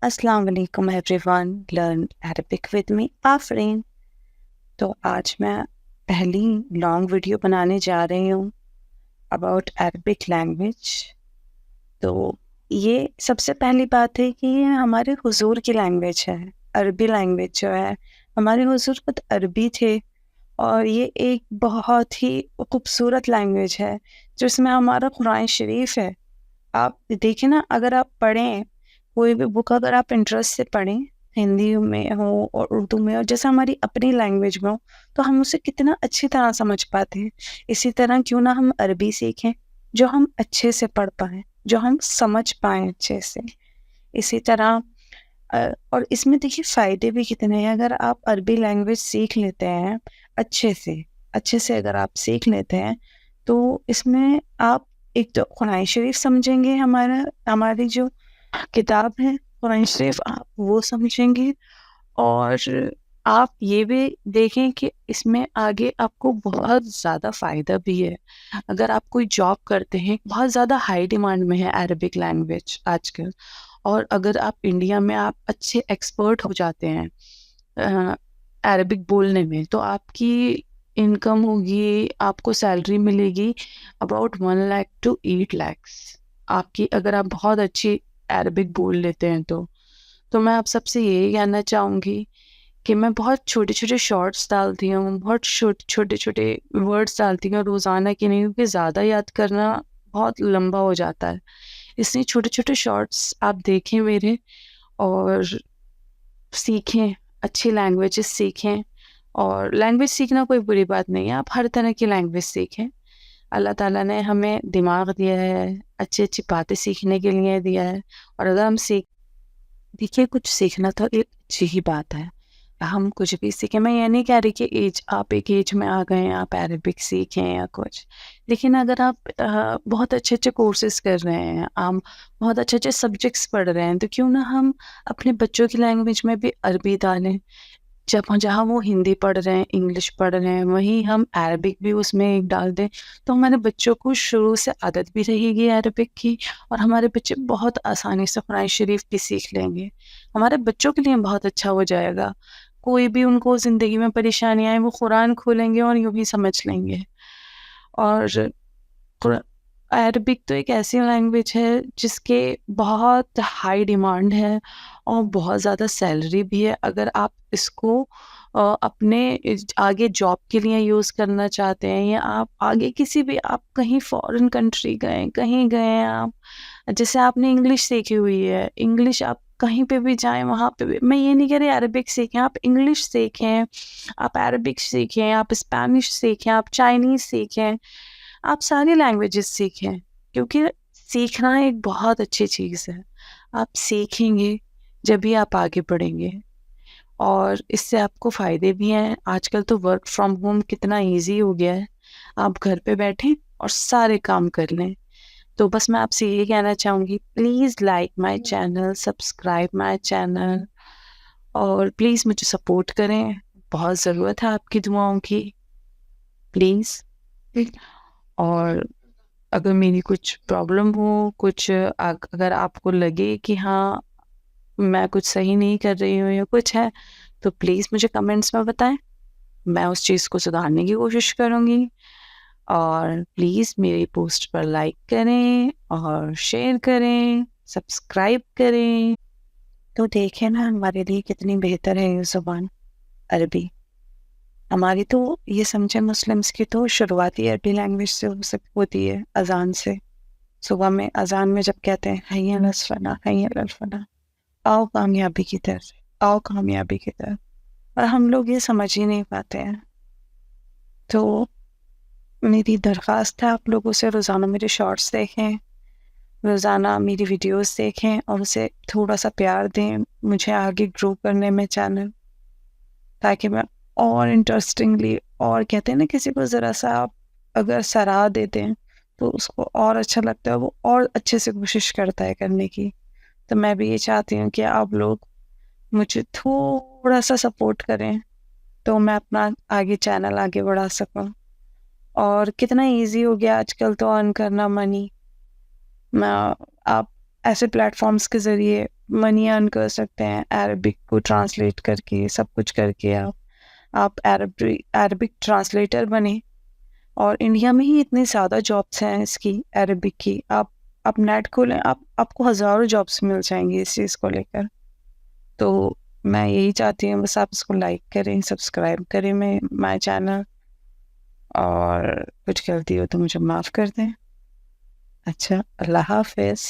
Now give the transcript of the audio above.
अस्सलाम वालेकुम everyone, learn Arabic with me Afreen. तो आज मैं पहली लॉन्ग वीडियो बनाने जा रही हूँ अबाउट अरबिक लैंग्वेज। तो ये सबसे पहली बात है कि ये हमारे हुजूर की लैंग्वेज है। अरबी लैंग्वेज जो है, हमारे हुजूर खुद अरबी थे और ये एक बहुत ही खूबसूरत लैंग्वेज है जिसमें हमारा कुरान शरीफ है। आप देखिए ना, अगर आप पढ़ें कोई भी बुक, अगर आप इंटरेस्ट से पढ़ें, हिंदी में हो और उर्दू में हो, जैसे हमारी अपनी लैंग्वेज में हो, तो हम उसे कितना अच्छी तरह समझ पाते हैं। इसी तरह क्यों ना हम अरबी सीखें जो हम अच्छे से पढ़ पाएँ, जो हम समझ पाएँ अच्छे से। इसी तरह और इसमें देखिए फ़ायदे भी कितने हैं। अगर आप अरबी लैंग्वेज सीख लेते हैं अच्छे से अगर आप सीख लेते हैं, तो इसमें आप एक तो कुरान शरीफ समझेंगे, हमारी जो किताब है कुरान शरीफ, आप वो समझेंगे। और आप ये भी देखें कि इसमें आगे आपको बहुत ज़्यादा फ़ायदा भी है। अगर आप कोई जॉब करते हैं, बहुत ज़्यादा हाई डिमांड में है अरबिक लैंग्वेज आजकल। और अगर आप इंडिया में आप अच्छे एक्सपर्ट हो जाते हैं अरबिक बोलने में, तो आपकी इनकम होगी, आपको सैलरी मिलेगी अबाउट 1 लाख टू 8 lakhs आपकी, अगर आप बहुत अच्छी अरबिक बोल लेते हैं तो मैं आप सबसे यही कहना चाहूँगी कि मैं बहुत छोटे छोटे शॉर्ट्स डालती हूँ, बहुत छोटे छोटे वर्ड्स डालती हूँ रोज़ाना की नहीं, क्योंकि ज़्यादा याद करना बहुत लंबा हो जाता है। इसलिए छोटे छोटे शॉर्ट्स आप देखें मेरे और सीखें, अच्छी लैंग्वेजेस सीखें। और लैंग्वेज सीखना कोई बुरी बात नहीं है, आप हर तरह की लैंग्वेज सीखें। अल्लाह ताला ने हमें दिमाग दिया है, अच्छी अच्छी बातें सीखने के लिए दिया है। और अगर हम देखिए, कुछ सीखना तो एक अच्छी ही बात है, हम कुछ भी सीखें। मैं ये नहीं कह रही कि आप एक एज में आ गए आप अरबिक सीखें या कुछ। लेकिन अगर आप बहुत अच्छे अच्छे कोर्सेज कर रहे हैं, आप बहुत अच्छे अच्छे सब्जेक्ट्स पढ़ रहे हैं, तो क्यों ना हम अपने बच्चों की लैंग्वेज में भी अरबी डालें। जहाँ वो हिंदी पढ़ रहे हैं, इंग्लिश पढ़ रहे हैं, वहीं हम अरबिक भी उसमें एक डाल दें, तो हमारे बच्चों को शुरू से आदत भी रहेगी अरबिक की। और हमारे बच्चे बहुत आसानी से कुरान शरीफ भी सीख लेंगे। हमारे बच्चों के लिए बहुत अच्छा हो जाएगा। कोई भी उनको ज़िंदगी में परेशानी आए, वो कुरान खोलेंगे और यूँ ही समझ लेंगे। और कुर अरबिक तो एक ऐसी लैंग्वेज है जिसके बहुत हाई डिमांड है और बहुत ज़्यादा सैलरी भी है। अगर आप इसको अपने आगे जॉब के लिए यूज़ करना चाहते हैं, या आप आगे किसी भी, आप कहीं फॉरेन कंट्री गए, कहीं गए हैं आप, जैसे आपने इंग्लिश सीखी हुई है, इंग्लिश आप कहीं पे भी जाएँ वहाँ पे भी, मैं ये नहीं कह रही अरबिक सीखें, आप इंग्लिश सीखें, आप अरबिक सीखें, आप स्पेनिश सीखें, आप चाइनीज़ सीखें, आप सारी लैंग्वेजेस सीखें, क्योंकि सीखना एक बहुत अच्छी चीज़ है। आप सीखेंगे जब भी आप आगे बढ़ेंगे, और इससे आपको फ़ायदे भी हैं। आजकल तो वर्क फ्रॉम होम कितना ईज़ी हो गया है, आप घर पे बैठें और सारे काम कर लें। तो बस मैं आपसे ये कहना चाहूँगी, please like my channel, subscribe my channel, और प्लीज़ मुझे सपोर्ट करें। बहुत ज़रूरत है आपकी दुआओं की, प्लीज़। और अगर मेरी कुछ प्रॉब्लम हो, कुछ अगर आपको लगे कि हाँ, मैं कुछ सही नहीं कर रही हूँ या कुछ है, तो प्लीज़ मुझे कमेंट्स में बताएँ। मैं उस चीज़ को सुधारने की कोशिश करूँगी। और प्लीज़ मेरी पोस्ट पर लाइक करें और शेयर करें, सब्सक्राइब करें। तो देखें ना, हमारे लिए कितनी बेहतर है ये ज़ुबान अरबी। हमारी तो ये समझे मुस्लिम्स की तो शुरुआती अरबी लैंग्वेज से होती है, अज़ान से। सुबह में अज़ान में जब कहते हैं हय्य अलल फलाह, हय्य अलल फलाह, आओ कामयाबी की तरफ, आओ कामयाबी की तरफ। और हम लोग ये समझ ही नहीं पाते हैं। तो मेरी दरख्वास्त है आप लोगों से, रोज़ाना मेरे शॉर्ट्स देखें, रोज़ाना मेरी वीडियोस देखें और उसे थोड़ा सा प्यार दें, मुझे आगे ग्रो करने में चैनल, ताकि मैं और इंटरेस्टिंगली, और कहते हैं ना, किसी को ज़रा सा आप अगर सराह देते हैं तो उसको और अच्छा लगता है, वो और अच्छे से कोशिश करता है करने की। तो मैं भी ये चाहती हूँ कि आप लोग मुझे थोड़ा सा सपोर्ट करें, तो मैं अपना आगे चैनल आगे बढ़ा सकूँ। और कितना इजी हो गया आजकल तो अर्न करना मनी। मैं आप ایسے پلیٹفارمس کے ذریعے منی ارن کر سکتے ہیں، عربک کو ٹرانسلیٹ کر کے، سب کچھ کر کے آپ عربک ٹرانسلیٹر بنیں. اور انڈیا میں ہی اتنی زیادہ جابس ہیں اس کی، عربک کی. آپ نیٹ کھولیں، آپ کو ہزاروں جابس مل جائیں گی اس چیز کو لے کر. تو میں یہی چاہتی ہوں بس آپ اس کو لائک کریں، سبسکرائب کریں مائی چینل، اور کچھ غلطی ہو تو مجھے معاف کر دیں. اچھا، اللہ حافظ.